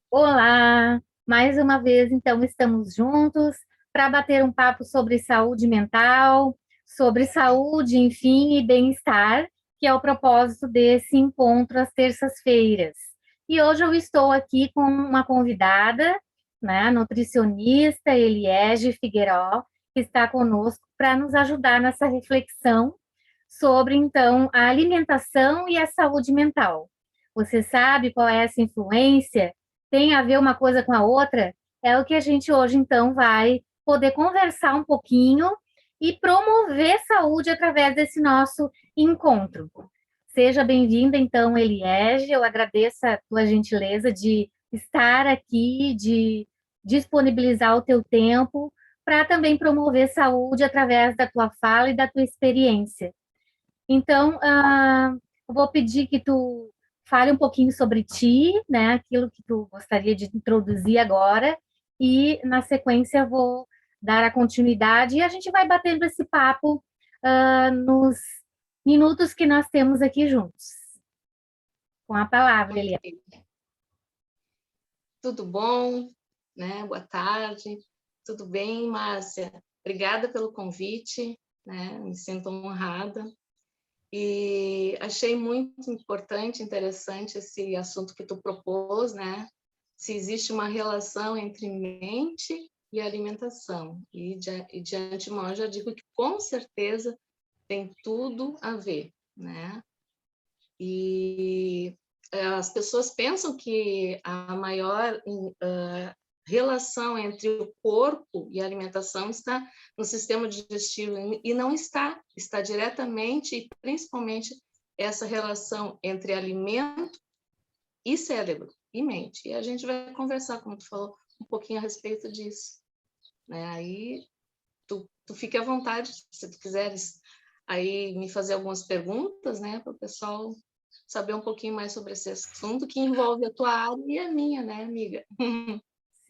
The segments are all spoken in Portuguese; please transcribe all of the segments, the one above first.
Olá! Mais uma vez, então, estamos juntos para bater um papo sobre saúde mental, sobre saúde, enfim, e bem-estar, que é o propósito desse encontro às terças-feiras. E hoje eu estou aqui com uma convidada, né, a nutricionista Eliege Figueiró, que está conosco para nos ajudar nessa reflexão sobre, então, a alimentação e a saúde mental. Você sabe qual é essa influência? Tem a ver uma coisa com a outra? É o que a gente hoje, então, vai poder conversar um pouquinho e promover saúde através desse nosso encontro. Seja bem-vinda, então, Eliege. Eu agradeço a tua gentileza de estar aqui, de disponibilizar o teu tempo para também promover saúde através da tua fala e da tua experiência. Então, eu vou pedir que tu fale um pouquinho sobre ti, né, aquilo que tu gostaria de introduzir agora, e na sequência eu vou dar a continuidade e a gente vai batendo esse papo nos minutos que nós temos aqui juntos. Com a palavra, Eliane. Tudo bom, né? Boa tarde. Tudo bem, Márcia? Obrigada pelo convite, né? Me sinto honrada. E achei muito importante, interessante esse assunto que tu propôs, né? Se existe uma relação entre mente e alimentação. E de antemão já digo que com certeza tem tudo a ver, né? E as pessoas pensam que a maior relação entre o corpo e a alimentação está no sistema digestivo, e não está. Está diretamente e principalmente essa relação entre alimento e cérebro e mente. E a gente vai conversar, como tu falou, um pouquinho a respeito disso, né? Aí tu fique à vontade, se tu quiseres aí me fazer algumas perguntas, né, para o pessoal saber um pouquinho mais sobre esse assunto que envolve a tua área e a minha, né, amiga?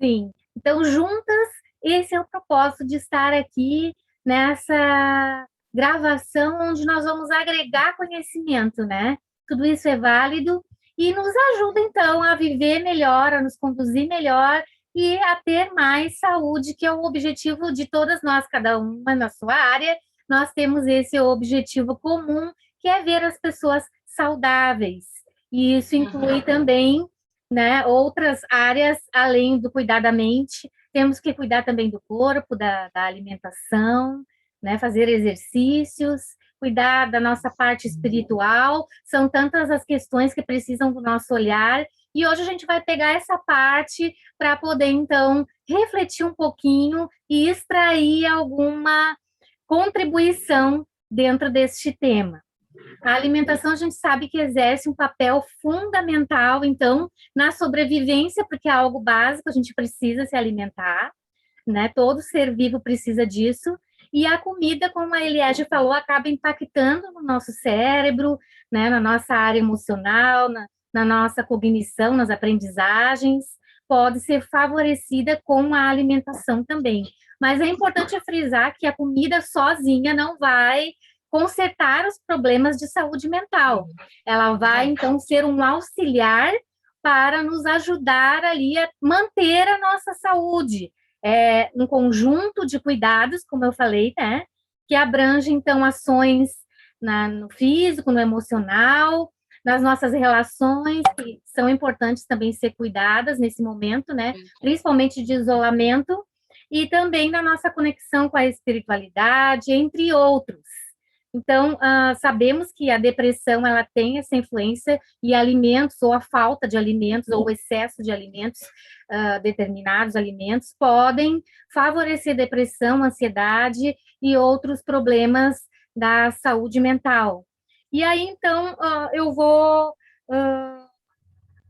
Sim. Então, juntas, esse é o propósito de estar aqui nessa gravação onde nós vamos agregar conhecimento, né? Tudo isso é válido e nos ajuda, então, a viver melhor, a nos conduzir melhor e a ter mais saúde, que é o objetivo de todas nós, cada uma na sua área. Nós temos esse objetivo comum, que é ver as pessoas saudáveis. E isso inclui também, né, outras áreas além do cuidar da mente. Temos que cuidar também do corpo, da alimentação, né, fazer exercícios, cuidar da nossa parte espiritual. São tantas as questões que precisam do nosso olhar. E hoje a gente vai pegar essa parte para poder, então, refletir um pouquinho e extrair alguma contribuição dentro deste tema. A alimentação, a gente sabe que exerce um papel fundamental, então, na sobrevivência, porque é algo básico, a gente precisa se alimentar, né? Todo ser vivo precisa disso. E a comida, como a Eliege falou, acaba impactando no nosso cérebro, né? Na nossa área emocional, na nossa cognição, nas aprendizagens. Pode ser favorecida com a alimentação também. Mas é importante frisar que a comida sozinha não vai consertar os problemas de saúde mental. Ela vai, então, ser um auxiliar para nos ajudar ali a manter a nossa saúde. É um conjunto de cuidados, como eu falei, né? Que abrange, então, ações no físico, no emocional, nas nossas relações, que são importantes também ser cuidadas nesse momento, né? Principalmente de isolamento, e também na nossa conexão com a espiritualidade, entre outros. Então, sabemos que a depressão ela tem essa influência e alimentos, ou a falta de alimentos, ou o excesso de alimentos, determinados alimentos, podem favorecer depressão, ansiedade e outros problemas da saúde mental. E aí, então, eu vou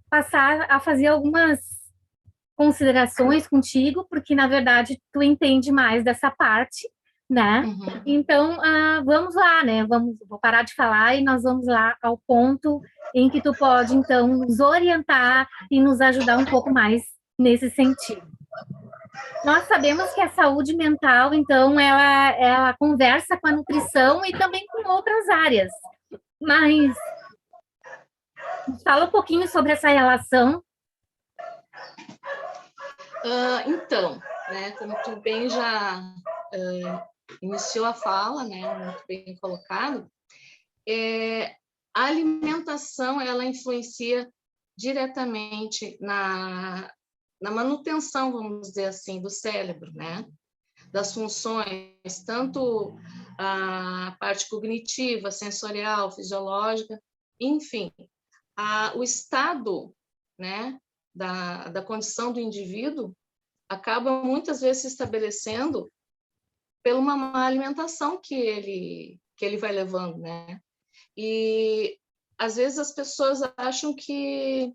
passar a fazer algumas considerações contigo, porque, na verdade, tu entende mais dessa parte, né? Uhum. Então, vamos lá, né? Vou parar de falar e nós vamos lá ao ponto em que tu pode, então, nos orientar e nos ajudar um pouco mais nesse sentido. Nós sabemos que a saúde mental, então, ela conversa com a nutrição e também com outras áreas, mas Fala um pouquinho sobre essa relação. Então, né, como tu bem já iniciou a fala, né, muito bem colocado, a alimentação ela influencia diretamente na manutenção, vamos dizer assim, do cérebro, né, das funções, tanto a parte cognitiva, sensorial, fisiológica, enfim, o estado, né, da condição do indivíduo acaba muitas vezes se estabelecendo pela uma má alimentação que ele vai levando, né? E às vezes as pessoas acham que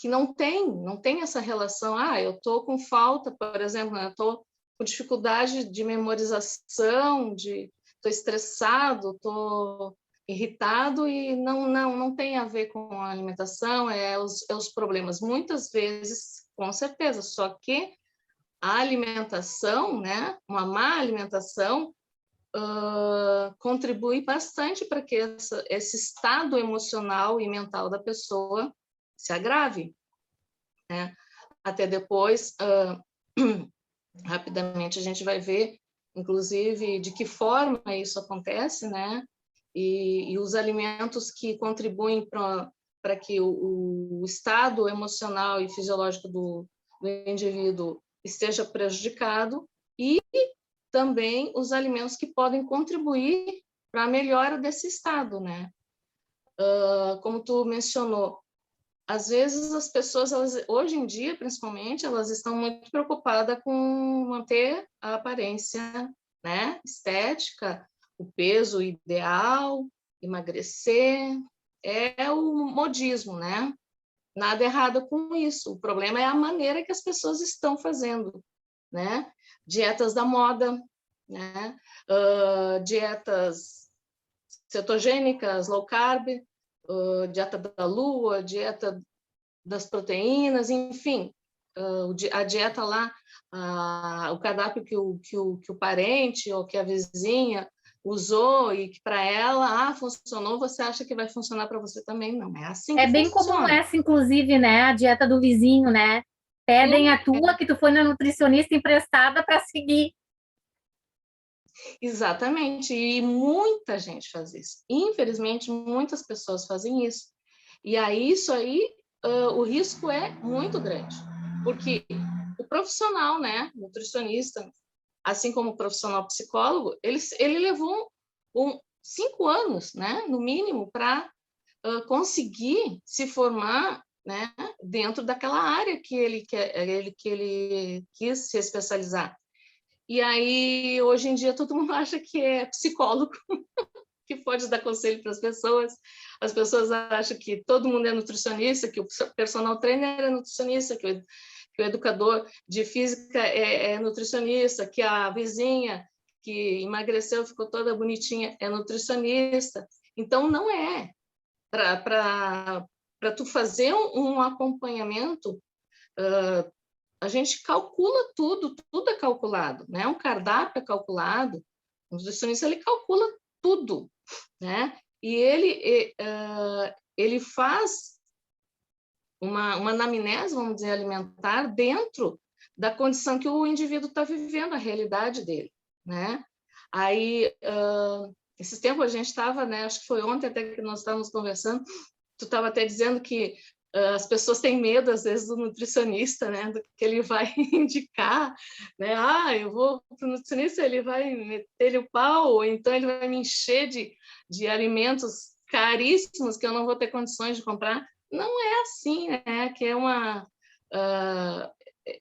não tem essa relação. Eu estou com falta, por exemplo, eu estou com dificuldade de memorização, estou estressado, estou irritado e não tem a ver com a alimentação, é os problemas. Muitas vezes, com certeza, só que a alimentação, né, uma má alimentação, contribui bastante para que esse estado emocional e mental da pessoa se agrave, né? Até depois, rapidamente, a gente vai ver, inclusive, de que forma isso acontece, né? E os alimentos que contribuem para que o estado emocional e fisiológico do indivíduo esteja prejudicado, e também os alimentos que podem contribuir para a melhora desse estado, né? Como tu mencionou, às vezes as pessoas, hoje em dia, principalmente, elas estão muito preocupadas com manter a aparência, né, estética, o peso ideal, emagrecer, é o modismo, né? Nada errado com isso. O problema é a maneira que as pessoas estão fazendo, né? Dietas da moda, né? Dietas cetogênicas, low carb, dieta da lua, dieta das proteínas, enfim, a dieta lá, o cardápio que o parente ou que a vizinha usou e que para ela funcionou, você acha que vai funcionar para você também? Não, é assim É que bem comum funciona. essa, inclusive, né? A dieta do vizinho, né? Pedem Sim, a tua que tu foi na nutricionista emprestada para seguir. exatamente, e muita gente faz isso. Infelizmente, muitas pessoas fazem isso. E aí, isso aí, o risco é muito grande, porque o profissional, né, nutricionista, assim como o profissional psicólogo, ele levou 5 anos, né, no mínimo, para conseguir se formar, né, dentro daquela área que ele quis se especializar. E aí, hoje em dia, todo mundo acha que é psicólogo, que pode dar conselho para as pessoas acham que todo mundo é nutricionista, que o personal trainer é nutricionista, que o educador de física é nutricionista, que a vizinha que emagreceu, ficou toda bonitinha, é nutricionista. Então, não é. Para tu fazer um acompanhamento, a gente calcula tudo é calculado, né? Um cardápio é calculado, o nutricionista ele calcula tudo, né? E ele faz uma anamnese, vamos dizer, alimentar dentro da condição que o indivíduo está vivendo, a realidade dele, né? Aí, esses tempos a gente estava, né? Acho que foi ontem até que nós estávamos conversando, tu estava até dizendo que as pessoas têm medo, às vezes, do nutricionista, né? Do que ele vai indicar, né? Eu vou para o nutricionista, ele vai meter-lhe o pau, ou então ele vai me encher de alimentos caríssimos que eu não vou ter condições de comprar. Não é assim, né? Que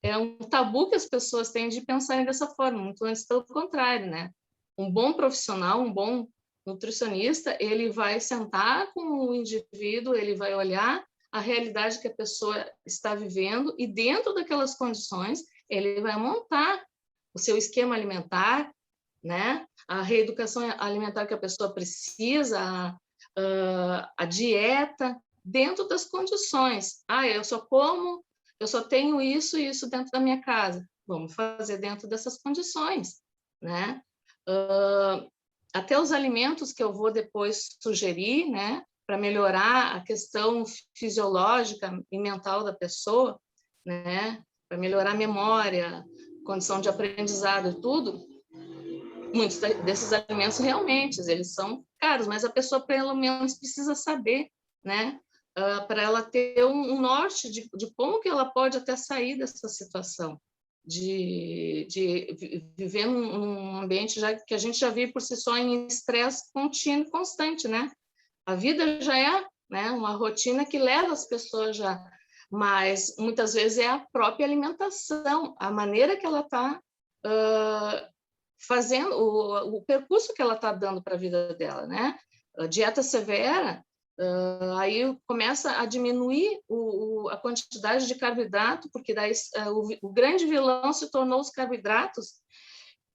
é um tabu que as pessoas têm de pensarem dessa forma, muito antes pelo contrário, né? Um bom profissional, um bom nutricionista, ele vai sentar com o indivíduo, ele vai olhar a realidade que a pessoa está vivendo e dentro daquelas condições ele vai montar o seu esquema alimentar, né? A reeducação alimentar que a pessoa precisa, a dieta dentro das condições. Eu só tenho isso e isso dentro da minha casa. Vamos fazer dentro dessas condições, né? Até os alimentos que eu vou depois sugerir, né, para melhorar a questão fisiológica e mental da pessoa, né? Para melhorar a memória, condição de aprendizado e tudo, muitos desses alimentos realmente eles são caros, mas a pessoa pelo menos precisa saber, né? Para ela ter um norte de como que ela pode até sair dessa situação, de viver num ambiente que a gente já vive por si só em estresse contínuo e constante, né? A vida já é, né, uma rotina que leva as pessoas já, mas muitas vezes é a própria alimentação, a maneira que ela está fazendo, o percurso que ela está dando para a vida dela, né? A dieta severa, aí começa a diminuir a quantidade de carboidrato, porque daí o grande vilão se tornou os carboidratos,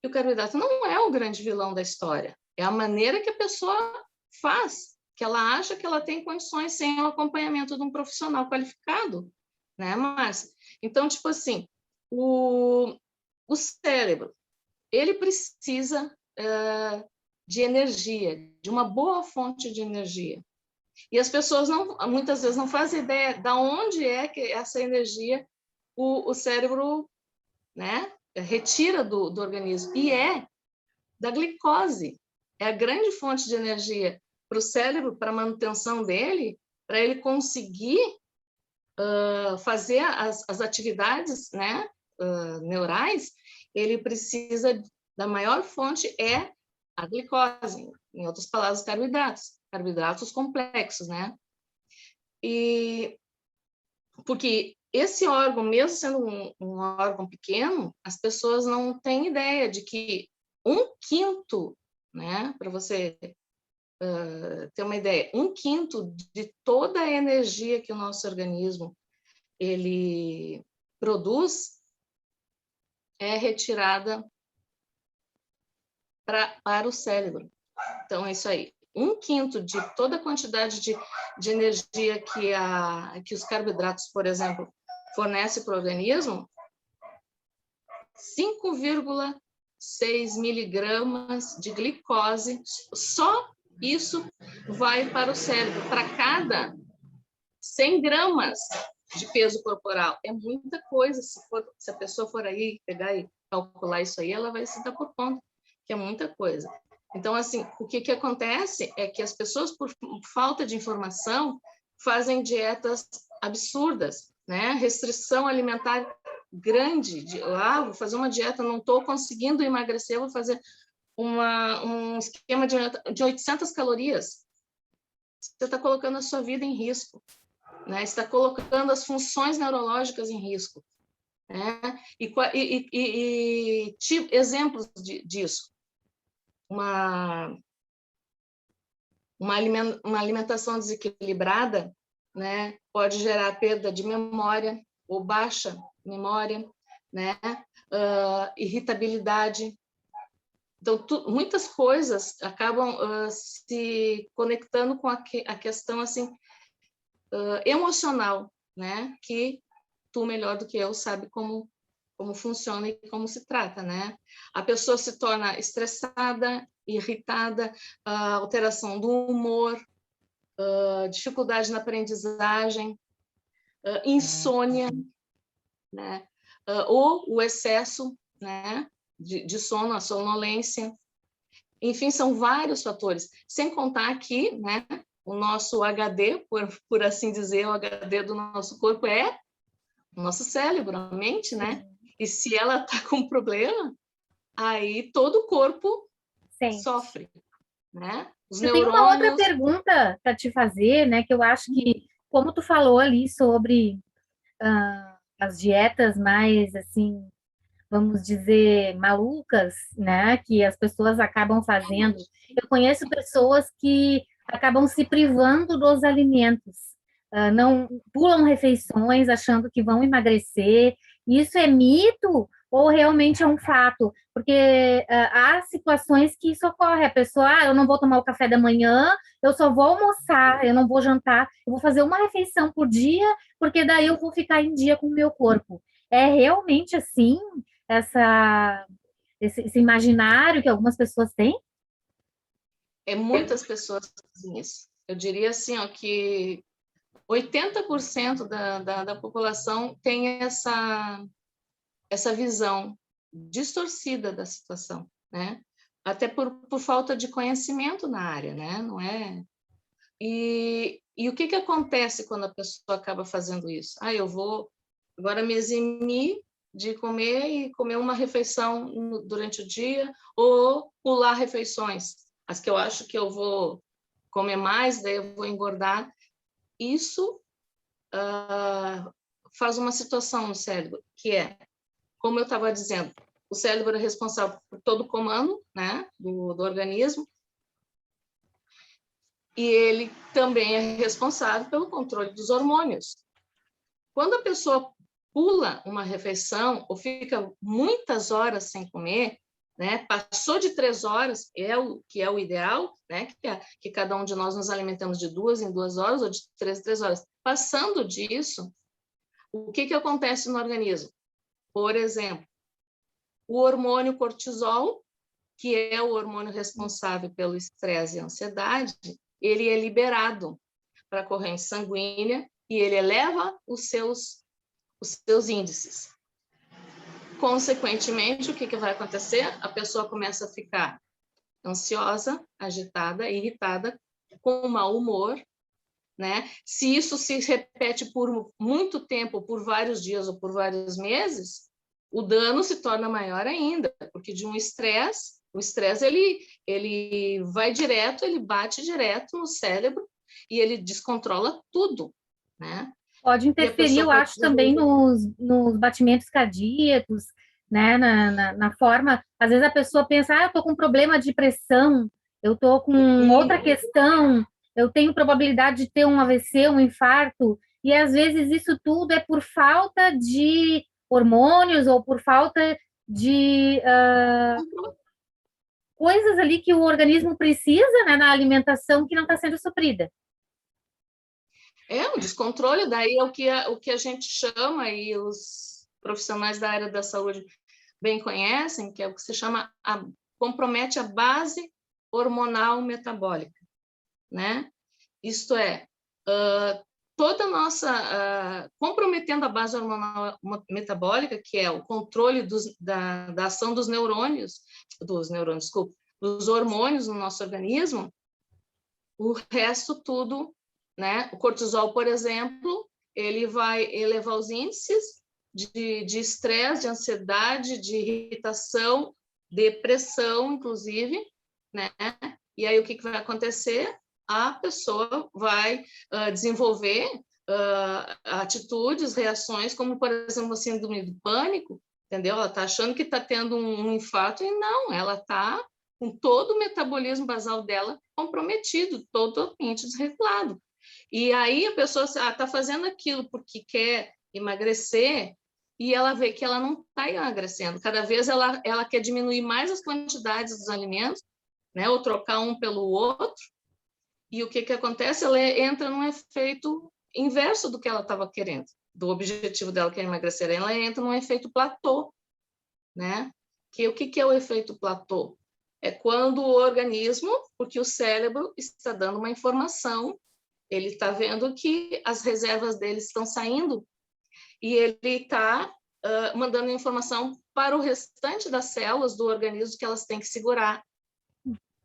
e o carboidrato não é o grande vilão da história, é a maneira que a pessoa faz, que ela acha que ela tem condições sem o acompanhamento de um profissional qualificado, né, Márcia? Então, tipo assim, o cérebro, ele precisa de energia, de uma boa fonte de energia. E as pessoas muitas vezes não fazem ideia de onde é que essa energia o cérebro, né, retira do organismo. E é da glicose. É a grande fonte de energia para o cérebro, para a manutenção dele, para ele conseguir fazer as atividades, né, neurais, ele precisa da maior fonte é a glicose, em outras palavras, carboidratos complexos, né? E porque esse órgão, mesmo sendo um órgão pequeno, as pessoas não têm ideia de que 1/5, né, para você ter uma ideia, 1/5 de toda a energia que o nosso organismo ele produz é retirada para o cérebro. Então, é isso aí. 1/5 de toda a quantidade de energia que os carboidratos, por exemplo, fornecem para o organismo, 5,6 miligramas de glicose, só isso vai para o cérebro. Para cada 100 gramas de peso corporal. É muita coisa. Se a pessoa for aí pegar e calcular isso aí, ela vai se dar por conta que é muita coisa. Então, assim, o que acontece é que as pessoas, por falta de informação, fazem dietas absurdas, né? Restrição alimentar grande. Vou fazer uma dieta, não estou conseguindo emagrecer, vou fazer um esquema de 800 calorias. Você está colocando a sua vida em risco, né? Está colocando as funções neurológicas em risco, né? Exemplos disso. Uma alimentação desequilibrada, né, pode gerar perda de memória ou baixa memória, né, irritabilidade. Então, muitas coisas acabam se conectando com a questão assim emocional, né, que tu melhor do que eu sabe como funciona e como se trata, né? A pessoa se torna estressada, irritada, alteração do humor, dificuldade na aprendizagem, insônia, né? Ou o excesso, né, de sono, a sonolência. Enfim, são vários fatores. Sem contar que, né, o nosso HD, por assim dizer, o HD do nosso corpo é o nosso cérebro, a mente, né? E se ela está com problema, aí todo o corpo sofre, né? Os Eu tenho uma outra neurônios... pergunta para te fazer, né? Que eu acho que, como tu falou ali sobre as dietas mais, assim, vamos dizer, malucas, né? Que as pessoas acabam fazendo. Eu conheço pessoas que acabam se privando dos alimentos, não pulam refeições achando que vão emagrecer. Isso é mito ou realmente é um fato? Porque há situações que isso ocorre. A pessoa, eu não vou tomar o café da manhã, eu só vou almoçar, eu não vou jantar, eu vou fazer uma refeição por dia, porque daí eu vou ficar em dia com o meu corpo. É realmente assim? Esse imaginário que algumas pessoas têm? Muitas pessoas fazem isso. Eu diria assim, ó, que 80% da população tem essa visão distorcida da situação, né? Até por falta de conhecimento na área, né? Não é? E o que acontece quando a pessoa acaba fazendo isso? Ah, eu vou agora me eximir de comer e comer uma refeição durante o dia ou pular refeições. As que eu acho que eu vou comer mais, daí eu vou engordar. Isso faz uma situação no cérebro, que é, como eu estava dizendo, o cérebro é responsável por todo o comando, né, do organismo, e ele também é responsável pelo controle dos hormônios. Quando a pessoa pula uma refeição ou fica muitas horas sem comer, né, passou de 3 horas, que é o ideal, né, que cada um de nós nos alimentamos de 2 em 2 horas ou de 3 em 3 horas. Passando disso, o que acontece no organismo? Por exemplo, o hormônio cortisol, que é o hormônio responsável pelo estresse e ansiedade, ele é liberado para a corrente sanguínea e ele eleva os seus índices. Consequentemente, o que vai acontecer? A pessoa começa a ficar ansiosa, agitada, irritada, com mau humor, né? Se isso se repete por muito tempo, por vários dias ou por vários meses, o dano se torna maior ainda, porque de um estresse, o estresse ele vai direto, ele bate direto no cérebro e ele descontrola tudo, né? Pode E a interferir, pessoa eu pode acho, também desenvolver. nos batimentos cardíacos, né? Na forma. Às vezes a pessoa pensa, eu tô com problema de pressão, eu tô com outra questão, eu tenho probabilidade de ter um AVC, um infarto, e às vezes isso tudo é por falta de hormônios ou por falta de coisas ali que o organismo precisa, né, na alimentação que não está sendo suprida. É um descontrole, daí é o que a gente chama, e os profissionais da área da saúde bem conhecem, que é o que se chama, compromete a base hormonal metabólica, né? Isto é, toda a nossa, comprometendo a base hormonal metabólica, que é o controle da ação dos neurônios, desculpa, dos hormônios no nosso organismo, o resto tudo, né? O cortisol, por exemplo, ele vai elevar os índices de estresse, de ansiedade, de irritação, depressão, inclusive, né? E aí o que vai acontecer? A pessoa vai desenvolver atitudes, reações, como, por exemplo, a síndrome do pânico, entendeu? Ela está achando que está tendo um infarto e não, ela está com todo o metabolismo basal dela comprometido, totalmente desregulado. E aí a pessoa está fazendo aquilo porque quer emagrecer e ela vê que ela não está emagrecendo. Cada vez ela quer diminuir mais as quantidades dos alimentos, né, ou trocar um pelo outro. E o que acontece? Ela entra num efeito inverso do que ela estava querendo, do objetivo dela, que é emagrecer. Ela entra num efeito platô, né? O que é o efeito platô? É quando o organismo, porque o cérebro está dando uma informação, ele está vendo que as reservas dele estão saindo e ele está mandando informação para o restante das células do organismo que elas têm que segurar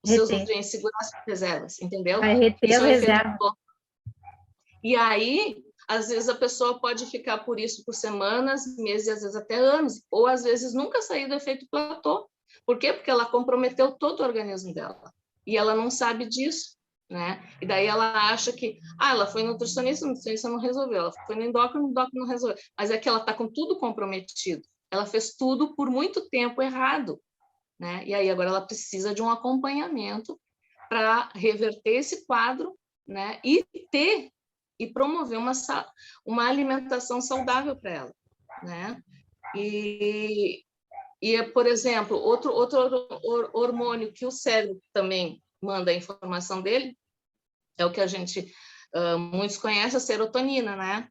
os seus Reter. nutrientes, segurar as reservas, entendeu? Vai reter Isso as é um efeito reservas. platô. E aí, às vezes a pessoa pode ficar por isso por semanas, meses, às vezes até anos, ou às vezes nunca sair do efeito platô. Por quê? Porque ela comprometeu todo o organismo dela. E ela não sabe disso, né? E daí ela acha que, ela foi nutricionista, o nutricionista não resolveu. Ela foi no endócrino, o endócrino não resolveu. Mas é que ela está com tudo comprometido. Ela fez tudo por muito tempo errado, né? E aí agora ela precisa de um acompanhamento para reverter esse quadro, né? E promover uma alimentação saudável para ela, né? E, por exemplo, outro hormônio que o cérebro também manda a informação dele é o que a gente muitos conhecem, a serotonina, né?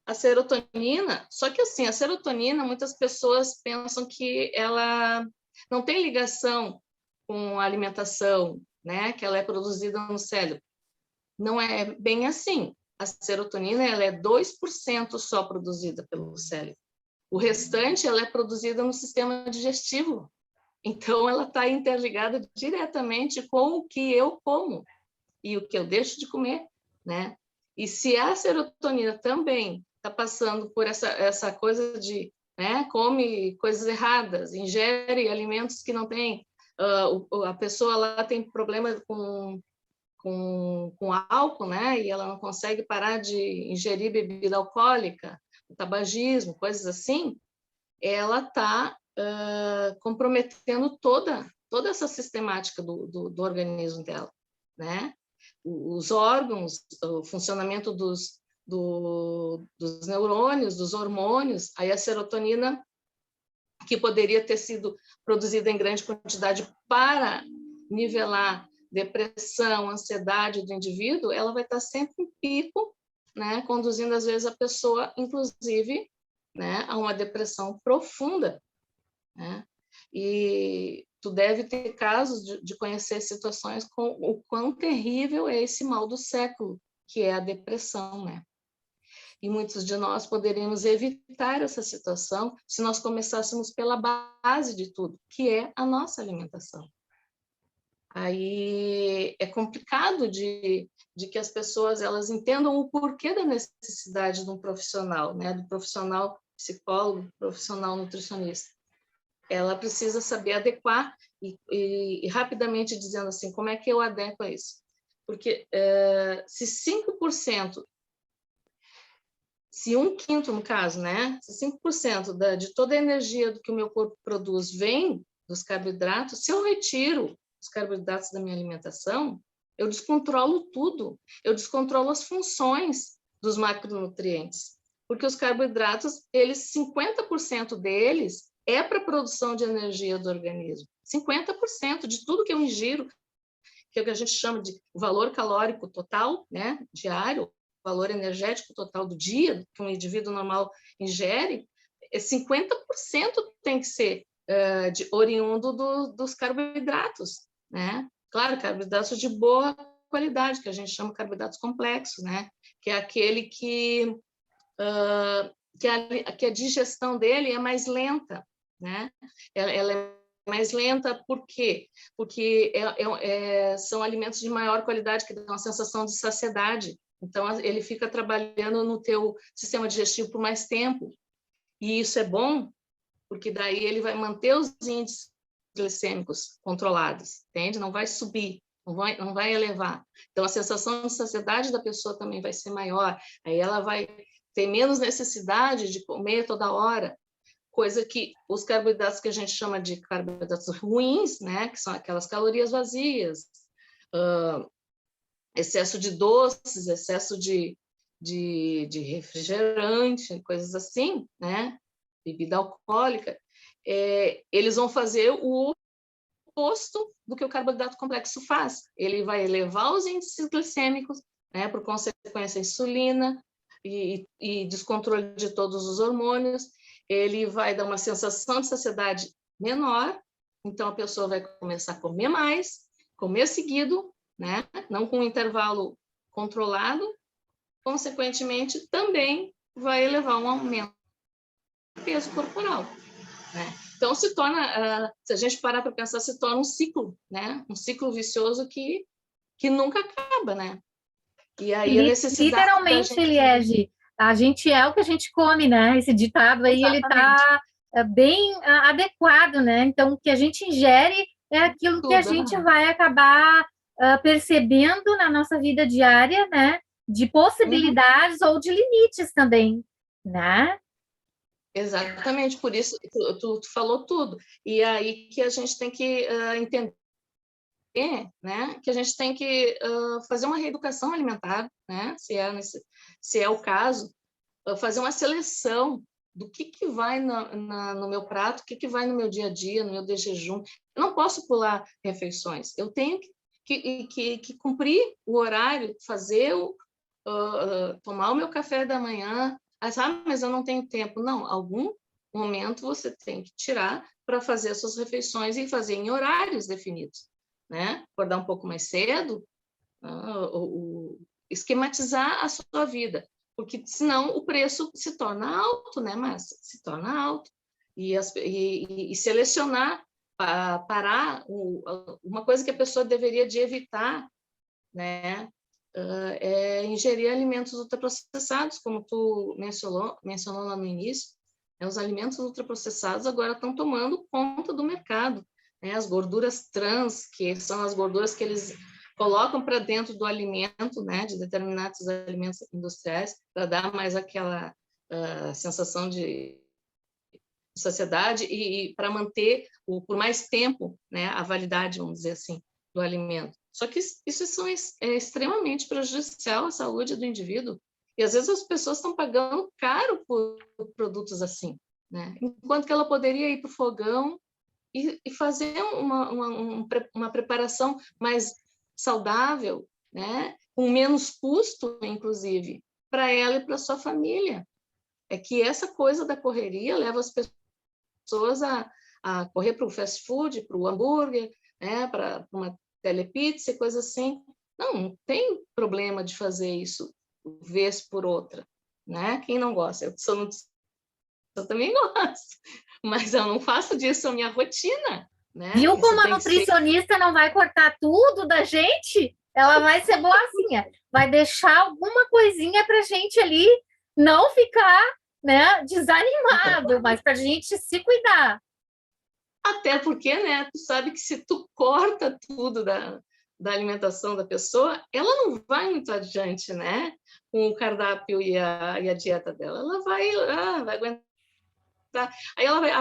A serotonina, só que assim, a serotonina, muitas pessoas pensam que ela não tem ligação com a alimentação, né? Que ela é produzida no cérebro. Não é bem assim. A serotonina ela é 2% só produzida pelo cérebro. O restante ela é produzida no sistema digestivo. Então, ela está interligada diretamente com o que eu como e o que eu deixo de comer, né? E se a serotonina também está passando por essa coisa de, né, come coisas erradas, ingere alimentos que não tem, a pessoa lá tem problema com álcool, né? E ela não consegue parar de ingerir bebida alcoólica, o tabagismo, coisas assim, ela está comprometendo toda essa sistemática do organismo dela, né? Os órgãos, o funcionamento dos neurônios, dos hormônios, aí a serotonina, que poderia ter sido produzida em grande quantidade para nivelar depressão, ansiedade do indivíduo, ela vai estar sempre em pico, né? Conduzindo, às vezes, a pessoa, inclusive, né, a uma depressão profunda, né? E tu deve ter casos de conhecer situações com o quão terrível é esse mal do século, que é a depressão, né? E muitos de nós poderíamos evitar essa situação se nós começássemos pela base de tudo, que é a nossa alimentação. Aí é complicado de que as pessoas elas entendam o porquê da necessidade de um profissional, né? Do profissional psicólogo, profissional nutricionista. Ela precisa saber adequar e rapidamente dizendo assim, como é que eu adequo a isso? Porque se 5%, se 1/5 no caso, né? Se 5% de toda a energia do que o meu corpo produz vem dos carboidratos, se eu retiro os carboidratos da minha alimentação, eu descontrolo tudo, eu descontrolo as funções dos macronutrientes, porque os carboidratos, 50% deles é para a produção de energia do organismo. 50% de tudo que eu ingiro, que é o que a gente chama de valor calórico total, né, diário, valor energético total do dia, que um indivíduo normal ingere, 50% tem que ser oriundo dos carboidratos, né? Claro, carboidratos de boa qualidade, que a gente chama de carboidratos complexos, né? Que é aquele que a digestão dele é mais lenta, né? Ela é mais lenta por quê? Porque são alimentos de maior qualidade que dão uma sensação de saciedade. Então, ele fica trabalhando no teu sistema digestivo por mais tempo. E isso é bom, porque daí ele vai manter os índices glicêmicos controlados, entende? Não vai subir, não vai elevar. Então, a sensação de saciedade da pessoa também vai ser maior. Aí ela vai ter menos necessidade de comer toda hora, coisa que os carboidratos que a gente chama de carboidratos ruins, né, que são aquelas calorias vazias, excesso de doces, excesso de refrigerante, coisas assim, né, bebida alcoólica, eles vão fazer o oposto do que o carboidrato complexo faz. Ele vai elevar os índices glicêmicos, né, por consequência, a insulina e descontrole de todos os hormônios. Ele vai dar uma sensação de saciedade menor, então a pessoa vai começar a comer mais, comer seguido, né, não com um intervalo controlado, consequentemente, também vai elevar um aumento do peso corporal, né? Então, se torna, se a gente parar para pensar, se torna um ciclo, né? Um ciclo vicioso que nunca acaba, né? E aí a necessidade literalmente, da gente... Liege, a gente é o que a gente come, né? Esse ditado aí, ele está bem adequado, né? Então, o que a gente ingere é aquilo que a gente vai acabar percebendo na nossa vida diária, né? De possibilidades ou de limites também, né? Exatamente, por isso tu falou tudo. E aí que a gente tem que entender, né, que a gente tem que fazer uma reeducação alimentar, né, se é o caso, fazer uma seleção do que vai no meu prato, o que vai no meu dia a dia, no meu de jejum. Eu não posso pular refeições, eu tenho que cumprir o horário, fazer tomar o meu café da manhã. Mas eu não tenho tempo. Não, algum momento você tem que tirar para fazer as suas refeições e fazer em horários definidos, né? Acordar um pouco mais cedo, esquematizar a sua vida, porque senão o preço se torna alto, né, Márcia? Se torna alto. E selecionar, parar, uma coisa que a pessoa deveria de evitar, né, é ingerir alimentos ultraprocessados, como tu mencionou lá no início, né, os alimentos ultraprocessados agora estão tomando conta do mercado, né, as gorduras trans, que são as gorduras que eles colocam para dentro do alimento, né, de determinados alimentos industriais, para dar mais aquela sensação de saciedade e para manter por mais tempo, né, a validade, vamos dizer assim, do alimento. Só que isso é extremamente prejudicial à saúde do indivíduo. E às vezes as pessoas estão pagando caro por produtos assim, né? Enquanto que ela poderia ir para o fogão e fazer uma preparação mais saudável, né? Com menos custo, inclusive, para ela e para sua família. É que essa coisa da correria leva as pessoas a correr para o fast food, para o hambúrguer, né? Para uma telepizza, coisa assim. Não tem problema de fazer isso vez por outra, né? Quem não gosta? Eu também gosto, mas eu não faço disso a minha rotina, né? Viu como Isso a tem que ser. nutricionista não vai cortar tudo da gente? Ela vai ser boazinha, vai deixar alguma coisinha para a gente ali não ficar, né, desanimado, mas para a gente se cuidar. Até porque, né, tu sabe que se tu corta tudo da alimentação da pessoa, ela não vai muito adiante, né? Com o cardápio e a dieta dela. Ela vai aguentar. Aí ela vai,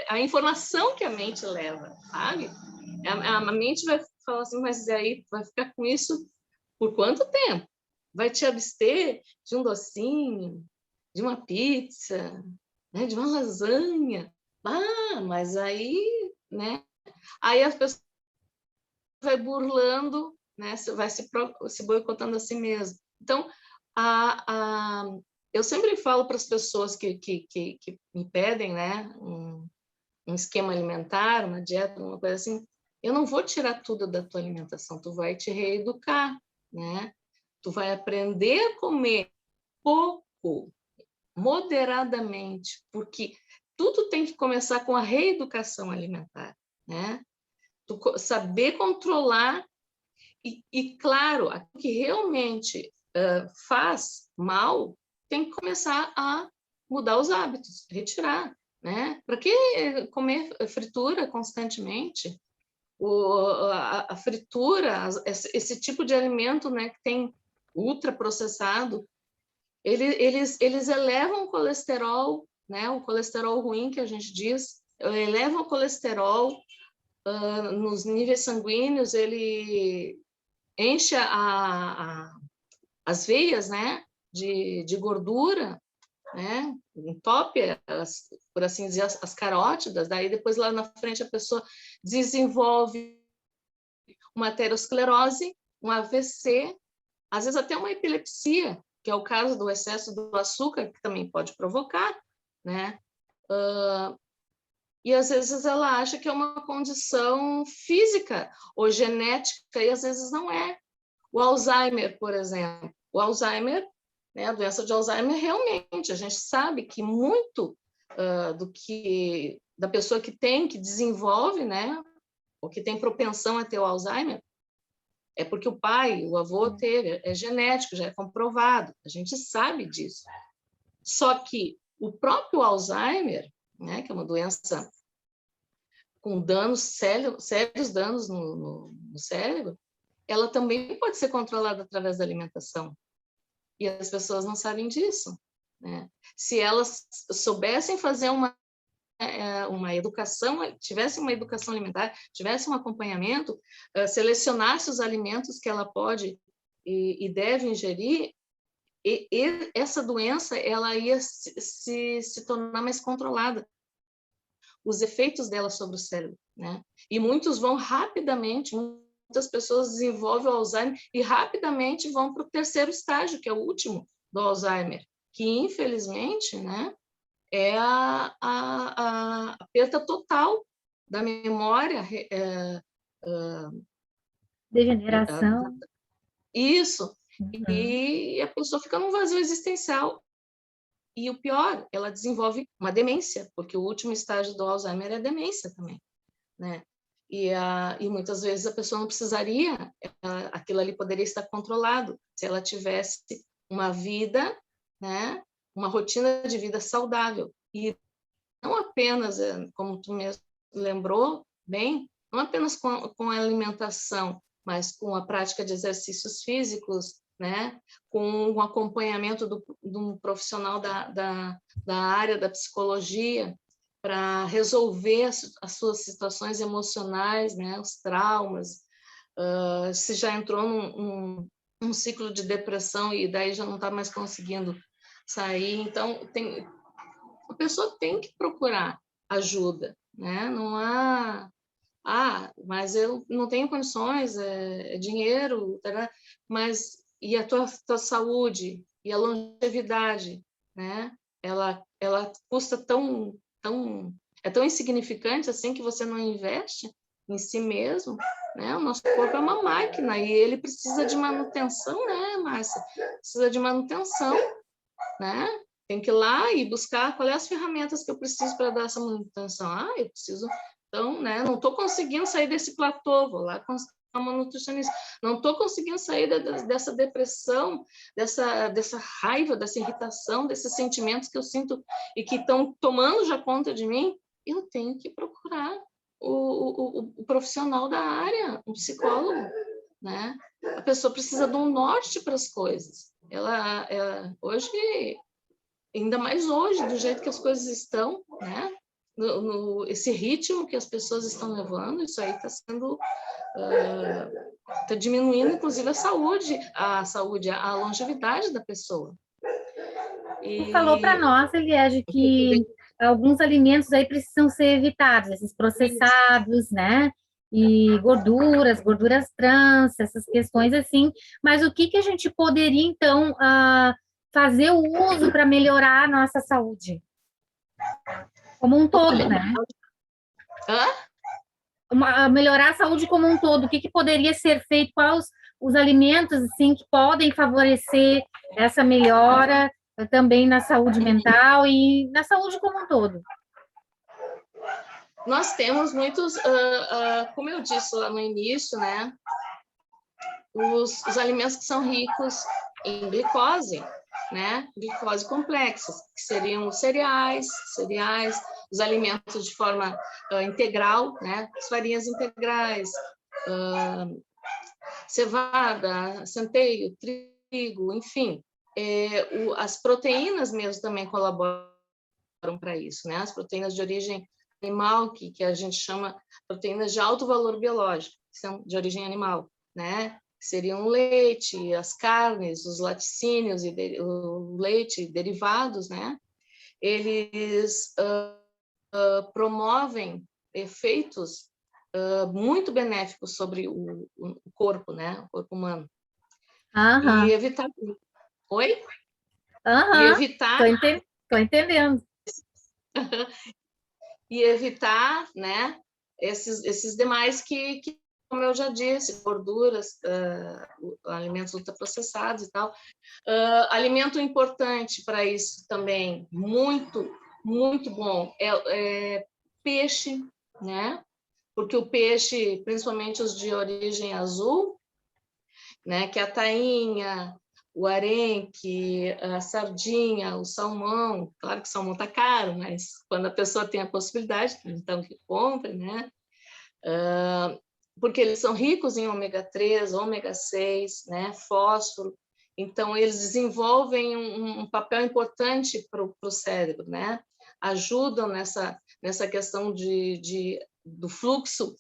a informação que a mente leva, sabe? A mente vai falar assim, mas aí vai ficar com isso por quanto tempo? Vai te abster de um docinho, de uma pizza, né, de uma lasanha. Mas aí, né? Aí as pessoas vai burlando, né? Vai se boicotando a si mesmo. Então, eu sempre falo para as pessoas que me pedem, né, um esquema alimentar, uma dieta, uma coisa assim, eu não vou tirar tudo da tua alimentação, tu vai te reeducar, né? Tu vai aprender a comer pouco, moderadamente, porque tudo tem que começar com a reeducação alimentar, né? Tu saber controlar e claro, aquilo que realmente faz mal, tem que começar a mudar os hábitos, retirar, né? Para que comer fritura constantemente? A fritura, esse tipo de alimento, né, que tem ultraprocessado, eles elevam o colesterol, né, o colesterol ruim que a gente diz, elevam o colesterol nos níveis sanguíneos, ele enche as veias, né, de gordura, né, entope, por assim dizer, as carótidas, daí depois lá na frente a pessoa desenvolve uma aterosclerose, um AVC, às vezes até uma epilepsia, que é o caso do excesso do açúcar, que também pode provocar, né? E às vezes ela acha que é uma condição física ou genética, e às vezes não é. O Alzheimer, por exemplo. O Alzheimer, né, a doença de Alzheimer, realmente, a gente sabe que muito da pessoa que desenvolve, né, ou que tem propensão a ter o Alzheimer, é porque o pai, o avô teve, é genético, já é comprovado, a gente sabe disso. Só que o próprio Alzheimer, né, que é uma doença com danos sérios danos no cérebro, ela também pode ser controlada através da alimentação. E as pessoas não sabem disso, né? Se elas soubessem fazer uma educação, tivessem uma educação alimentar, tivessem um acompanhamento, selecionasse os alimentos que ela pode e deve ingerir, e essa doença ela ia se tornar mais controlada, os efeitos dela sobre o cérebro, né? E muitas pessoas desenvolvem o Alzheimer e rapidamente vão para o terceiro estágio, que é o último do Alzheimer, que infelizmente, né, é a perda total da memória, Degeneração. Isso. Uhum. E a pessoa fica num vazio existencial. E o pior, ela desenvolve uma demência, porque o último estágio do Alzheimer é a demência também, né? E muitas vezes a pessoa não precisaria, aquilo ali poderia estar controlado se ela tivesse uma vida, né? Uma rotina de vida saudável. E não apenas, como tu mesmo lembrou bem, não apenas com a alimentação, mas com a prática de exercícios físicos, né? Com o acompanhamento de um profissional da área da psicologia para resolver as suas situações emocionais, né? Os traumas, se já entrou num ciclo de depressão e daí já não está mais conseguindo sair, então a pessoa tem que procurar ajuda, né? Não há, mas eu não tenho condições, é dinheiro, tará, mas e a tua saúde e a longevidade, né? Ela custa é tão insignificante assim que você não investe em si mesmo, né? O nosso corpo é uma máquina e ele precisa de manutenção, né, Márcia? Precisa de manutenção, né? Tem que ir lá e buscar quais as ferramentas que eu preciso para dar essa manutenção. Eu preciso, então, né? Não estou conseguindo sair desse platô, vou lá com uma nutricionista. Não estou conseguindo sair dessa depressão, dessa raiva, dessa irritação, desses sentimentos que eu sinto e que estão tomando já conta de mim. Eu tenho que procurar o profissional da área, um psicólogo, né? A pessoa precisa de um norte para as coisas. Hoje, ainda mais hoje, do jeito que as coisas estão, né? Esse ritmo que as pessoas estão levando, isso aí está sendo está diminuindo, inclusive, a longevidade da pessoa. Tu falou para nós, Eliege, que alguns alimentos aí precisam ser evitados, esses processados, né? E gorduras trans, essas questões assim. Mas o que que a gente poderia, então, fazer o uso para melhorar a nossa saúde? Como um todo, Olha, né? hã? Melhorar a saúde como um todo. O que que poderia ser feito? Quais os alimentos, assim, que podem favorecer essa melhora também na saúde mental e na saúde como um todo? Nós temos muitos, como eu disse lá no início, né? Os alimentos que são ricos em glicose, né? Glicose complexa, que seriam os cereais, os alimentos de forma integral, né? As farinhas integrais, cevada, centeio, trigo, enfim. As proteínas mesmo também colaboram para isso, né? As proteínas de origem animal, que a gente chama proteínas de alto valor biológico, que são de origem animal, né? Seriam o leite, as carnes, os laticínios e o leite, derivados, né? Eles promovem efeitos muito benéficos sobre o corpo, né? O corpo humano. E evitar... Oi? E evitar... Tô entendendo. E evitar, né? Esses demais que, como eu já disse, gorduras, alimentos ultraprocessados e tal. Alimento importante para isso também, muito, muito bom, é peixe, né? Porque o peixe, principalmente os de origem azul, né? Que é a tainha, o arenque, a sardinha, o salmão. Claro que o salmão está caro, mas quando a pessoa tem a possibilidade, então que compre, né? Porque eles são ricos em ômega 3, ômega 6, né? Fósforo. Então, eles desenvolvem um papel importante para o cérebro, né? Ajudam nessa questão do fluxo,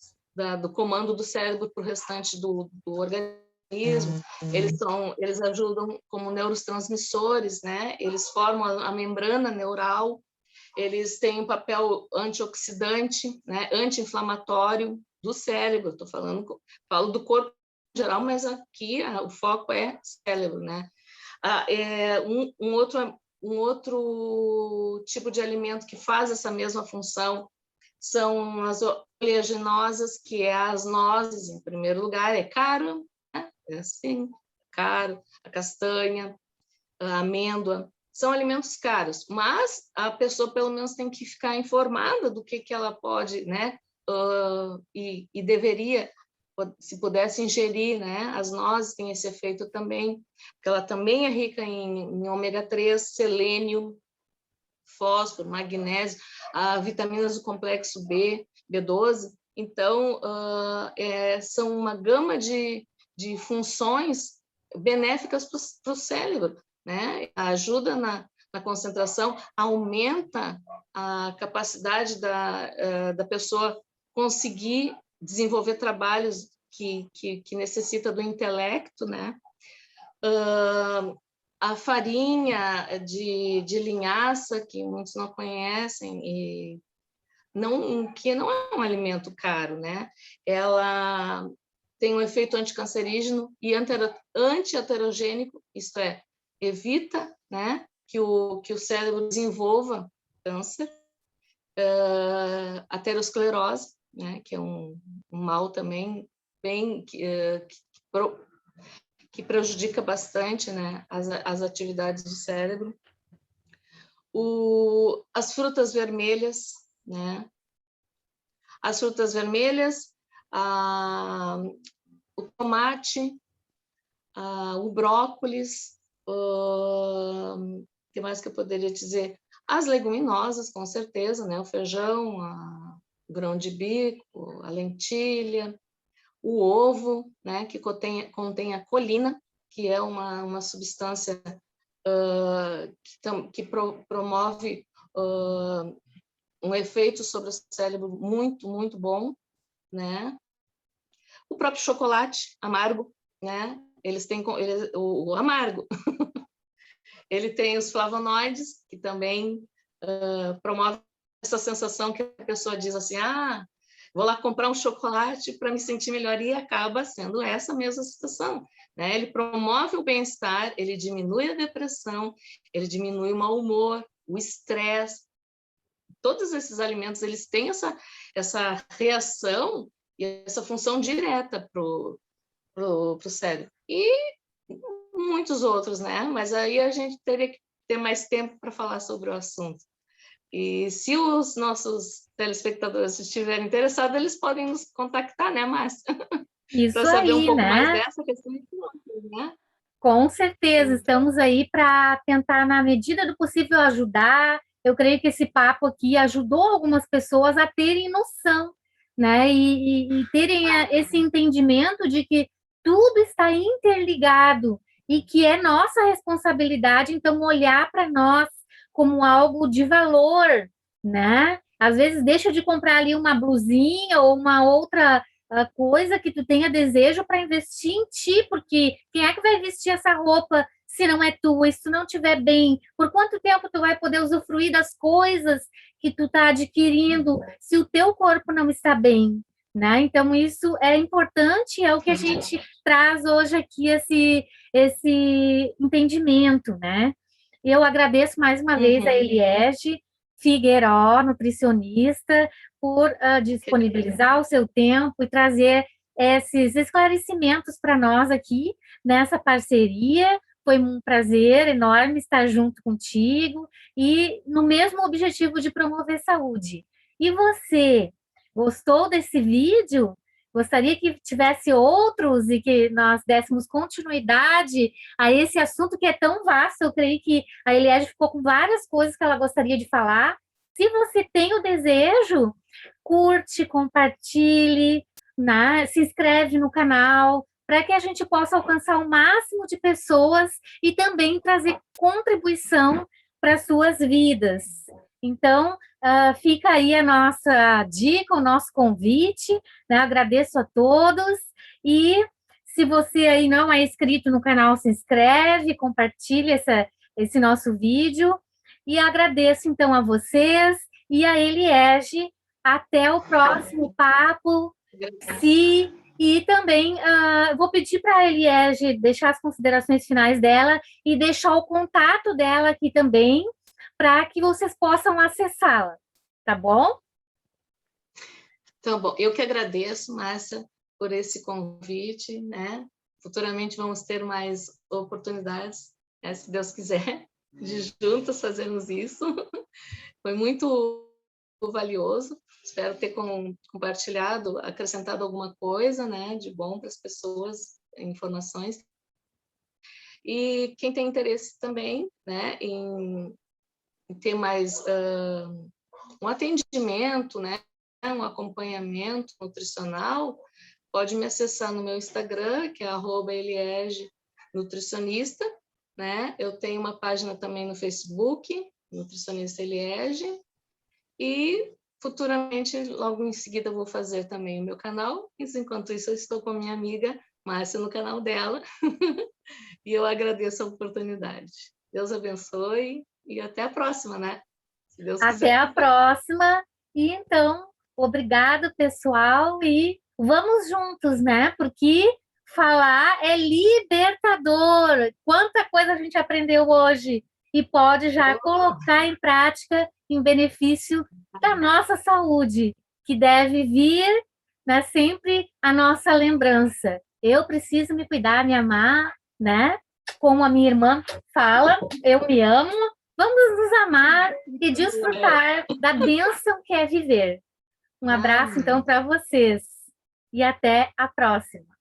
do comando do cérebro para o restante do organismo. Eles ajudam como neurotransmissores, né? Eles formam a membrana neural, eles têm um papel antioxidante, né? Anti-inflamatório do cérebro. Falo do corpo em geral, mas aqui o foco é cérebro, né? Um outro tipo de alimento que faz essa mesma função são as oleaginosas, que é as nozes, em primeiro lugar, é caro, né? É assim, caro, a castanha, a amêndoa, são alimentos caros, mas a pessoa pelo menos tem que ficar informada do que ela pode, né, e deveria, se pudesse ingerir, né, as nozes têm esse efeito também, porque ela também é rica em ômega 3, selênio, fósforo, magnésio, vitaminas do complexo B, B12, então são uma gama de funções benéficas para o cérebro, né? Ajuda na concentração, aumenta a capacidade da pessoa conseguir desenvolver trabalhos que necessita do intelecto, né? A farinha de linhaça, que muitos não conhecem, e que não é um alimento caro, né? Ela tem um efeito anticancerígeno e antiaterogênico, isto é, evita, né, que o cérebro desenvolva câncer, aterosclerose, né, que é um mal também bem que prejudica bastante, né, as atividades do cérebro. As frutas vermelhas, né? As frutas vermelhas, o tomate, o brócolis, o que mais que eu poderia dizer? As leguminosas, com certeza, né? O feijão, o grão de bico, a lentilha, o ovo, né? Que contém a colina, que é uma substância que promove um efeito sobre o cérebro muito, muito bom, né? O próprio chocolate amargo, né? O amargo. Ele tem os flavonoides, que também promove essa sensação que a pessoa diz assim, vou lá comprar um chocolate para me sentir melhor, e acaba sendo essa mesma situação, né? Ele promove o bem-estar, ele diminui a depressão, ele diminui o mau humor, o estresse. Todos esses alimentos, eles têm essa reação e essa função direta pro cérebro. E muitos outros, né? Mas aí a gente teria que ter mais tempo para falar sobre o assunto. E se os nossos telespectadores estiverem interessados, eles podem nos contactar, né, Márcia? Isso Para saber um aí, pouco mais né? dessa questão, né? Com certeza, Então, estamos aí para tentar, na medida do possível, ajudar. Eu creio que esse papo aqui ajudou algumas pessoas a terem noção, né? E terem esse entendimento de que tudo está interligado e que é nossa responsabilidade, então, olhar para nós como algo de valor, né? Às vezes deixa de comprar ali uma blusinha ou uma outra a coisa que tu tenha desejo para investir em ti, porque quem é que vai vestir essa roupa se não é tua, e se tu não estiver bem? Por quanto tempo tu vai poder usufruir das coisas que tu está adquirindo se o teu corpo não está bem? Né? Então, isso é importante, é o que a gente traz hoje aqui, esse entendimento, né? Eu agradeço mais uma vez a Eliege Figueiró, nutricionista, por disponibilizar o seu tempo e trazer esses esclarecimentos para nós aqui nessa parceria. Foi um prazer enorme estar junto contigo e no mesmo objetivo de promover saúde. E você, gostou desse vídeo? Gostaria que tivesse outros e que nós dessemos continuidade a esse assunto que é tão vasto. Eu creio que a Eliade ficou com várias coisas que ela gostaria de falar. Se você tem o desejo, curte, compartilhe, né? Se inscreve no canal, para que a gente possa alcançar o máximo de pessoas e também trazer contribuição para as suas vidas. Então, fica aí a nossa dica, o nosso convite, né? Agradeço a todos e se você aí não é inscrito no canal, se inscreve, compartilha esse nosso vídeo e agradeço então a vocês e a Eliege. Até o próximo papo. E também vou pedir para a Eliege deixar as considerações finais dela e deixar o contato dela aqui também, para que vocês possam acessá-la, tá bom? Então, bom, eu que agradeço, Márcia, por esse convite, né? Futuramente vamos ter mais oportunidades, né, se Deus quiser, de juntos fazermos isso. Foi muito valioso. Espero ter compartilhado, acrescentado alguma coisa, né, de bom para as pessoas, informações. E quem tem interesse também, né, em ter mais um atendimento, né, um acompanhamento nutricional, pode me acessar no meu Instagram, que é @eliege nutricionista, né? Eu tenho uma página também no Facebook, Nutricionista Eliege, e futuramente, logo em seguida, eu vou fazer também o meu canal. Enquanto isso, eu estou com a minha amiga Márcia no canal dela, e eu agradeço a oportunidade. Deus abençoe e até a próxima, né? Se Deus Até quiser. a próxima. E então, obrigado, pessoal, e vamos juntos, né? Porque falar é libertador. Quanta coisa a gente aprendeu hoje e pode já colocar em prática em benefício da nossa saúde, que deve vir, né, sempre a nossa lembrança. Eu preciso me cuidar, me amar, né? Como a minha irmã fala, eu me amo. Vamos nos amar e desfrutar da bênção que é viver. Um abraço, então, para vocês. E até a próxima.